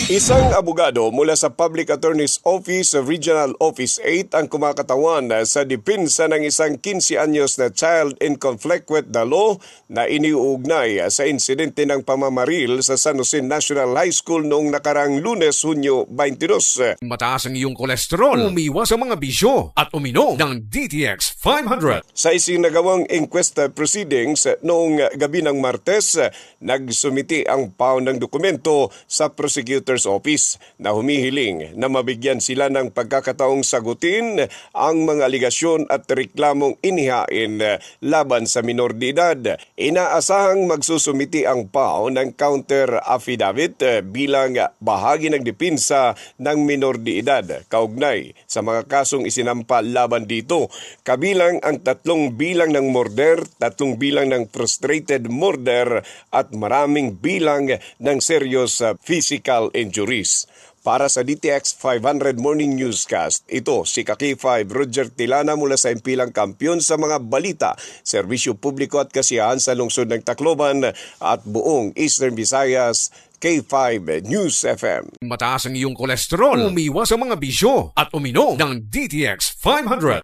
Isang abogado mula sa Public Attorney's Office of Regional Office 8 ang kumakatawan sa depensa ng isang 15 anyos na child in conflict with the law na iniuugnay sa insidente ng pamamaril sa San Jose National High School noong nakarang Lunes, Hunyo 22. Mataas ang iyong kolesterol, umiwas sa mga bisyo at uminom ng DTX 500. Sa isinagawang inquest proceedings noong gabi ng Martes, nagsumiti ang PAO ng dokumento sa prosecutor's office na humihiling na mabigyan sila ng pagkakataong sagutin ang mga aligasyon at reklamong inihain laban sa minor de edad. Inaasahang magsusumiti ang PAO ng counter affidavit bilang bahagi ng depensa ng minor de edad kaugnay sa mga kasong isinampa laban dito. Kabilang ang 3 bilang ng murder, 3 bilang ng frustrated murder at maraming bilang ng serious physical injuries. Para sa DTX 500 Morning Newscast, ito si K5 Roger Tilana mula sa impilang kampiyon sa mga balita, serbisyo publiko at kasiyahan sa lungsod ng Tacloban at buong Eastern Visayas, K5 News FM. Mataas ang iyong kolesterol, umiwas sa mga bisyo at uminom ng DTX 500.